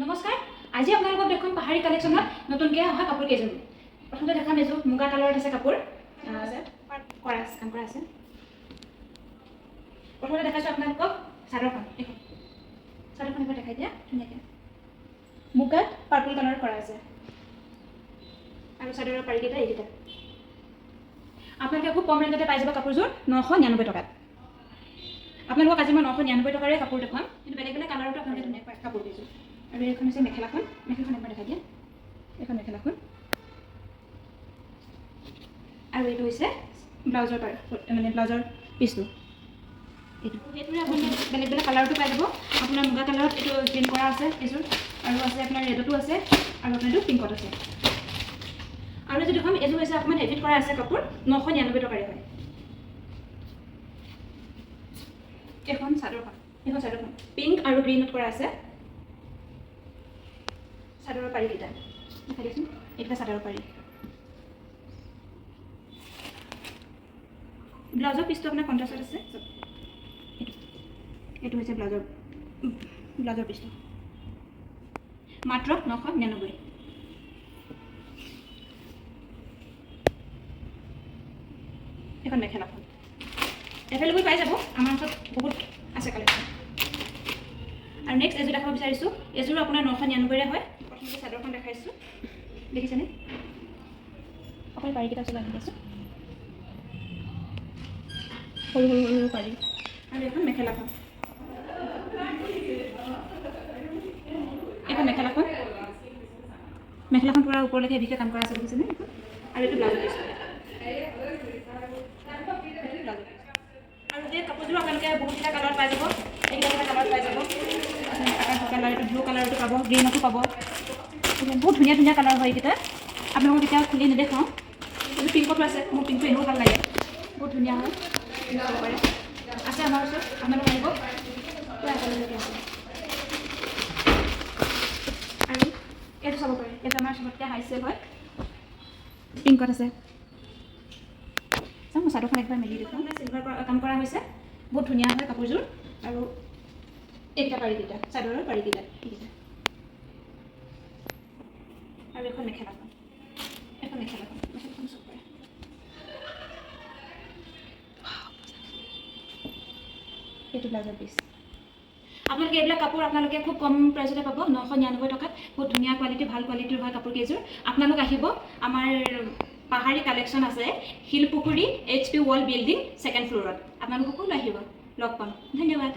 নমস্কাৰ আজি আপোনালোকক দেখুৱাম পাহাৰী কালেকশ্যনত নতুনকৈ অহা কাপোৰ কেইযোৰ প্ৰথমতে দেখাম এযোৰ মুগা কালাৰত আছে কাপোৰ আছে কাম কৰা আছে প্ৰথমতে দেখাইছোঁ আপোনালোকক চাদৰখন এইখন চাদৰখন এবাৰ দেখাই দিয়া ধুনীয়াকৈ মুগাত পাৰ্পল কালাৰ কৰা আছে আৰু চাদৰৰ পাৰিকেইটা এইকেইটা আপোনালোকে খুব কম ৰেঞ্জতে পাই যাব কাপোৰযোৰ 999 টকাত আপোনালোকক আজি মই 999 টকাৰে কাপোৰ দেখুৱাম কিন্তু বেলেগ বেলেগ কালাৰতো আপোনালোকে ধুনীয়াকৈ পায় কাপোৰ কেইযোৰ আৰু এইখন হৈছে মেখেলাখন এবাৰ দেখাই দিয়া এইখন মেখেলাখন আৰু এইটো হৈছে ব্লাউজৰ মানে ব্লাউজৰ পিচটো এইটো সেইটোৰে আপুনি বেলেগ বেলেগ কালাৰটো পাই যাব আপোনাৰ মুগা কালাৰত এইটো প্ৰিণ্ট কৰা আছে এইযোৰ আৰু আছে আপোনাৰ ৰেডতো আছে আৰু আপোনাৰ এইটো পিংকত আছে আৰু যদি দেখুৱাম এইযোৰ হৈছে অকণমান হেভিত কৰা আছে কাপোৰ 999 টকাৰে হয় এইখন চাদৰখন পিংক আৰু গ্ৰীণত কৰা আছে চাদৰৰ পাৰিকেইটা দেখাই দিছোঁ এইকেইটা চাদৰৰ পাৰি ব্লাউজৰ পিচটো আপোনাৰ কণ্ট্ৰাষ্টত আছে এইটো হৈছে ব্লাউজৰ পিচটো মাত্ৰ 999 এখন মেখেলাখন এভেইলেবল পাই যাব আমাৰ ওচৰত বহুত আছে কালেকশ্যন আৰু নেক্সট এযোৰ দেখাব বিচাৰিছোঁ এযোৰো আপোনাৰ 999ৰে হয় প্ৰথমতে চাদৰখন দেখাইছোঁ দেখিছেনে অকল পাৰিকেইটা চলাই আনি আছোঁ সৰু পাৰি আৰু এখন মেখেলাখন মেখেলাখন পূৰা ওপৰলৈকে হেভিকৈ কাম কৰা আছে দেখিছেনে আৰু এইটো ব্লাউজৰ পিচ আৰু যে কাপোৰযোৰ আপোনালোকে বহুতকেইটা কালাৰত পাই যাব এইকেইটা কালাৰত পাই যাব আকাশ কালাৰ এইটো ব্লু কালাৰটো পাব গ্ৰীণতো পাব বহুত ধুনীয়া ধুনীয়া কালাৰ হয় এইকেইটা আপোনালোকক এতিয়া খুলি নেদেখাওঁ এইটো পিংকতো আছে মোৰ পিংকটো এনেও ভাল লাগে বহুত ধুনীয়া হয় চাব পাৰে আছে আমাৰ ওচৰত আপোনালোক আহিব পূৰা একেলগে আছে আৰু এইটো চাব পাৰে এইটো আমাৰ চবতকৈ হাই চেল হয় পিংকত আছে চাওঁ মই চাদৰখন একবাৰ মেলি দেখুৱাম চিলভাৰ কাম কৰা হৈছে বহুত ধুনীয়া হয় কাপোৰযোৰ আৰু এইকেইটা পাৰিকেইটা চাদৰৰ পাৰিকেইটা এইকেইটা আৰু এখন মেখেলাখন চব পাৰে এইটো ব্লাউজৰ পিচ আপোনালোকে এইবিলাক কাপোৰ আপোনালোকে খুব কম প্ৰাইচতে পাব 999 টকাত বহুত ধুনীয়া কোৱালিটি ভাল কোৱালিটিৰ হয় কাপোৰ কেইযোৰ আপোনালোক আহিব আমাৰ পাহাৰী কালেকশ্যন আছে Silpukhuri HP wall building 2nd ফ্ল'ৰত আপোনালোক সকলো আহিব লগ পাম ধন্যবাদ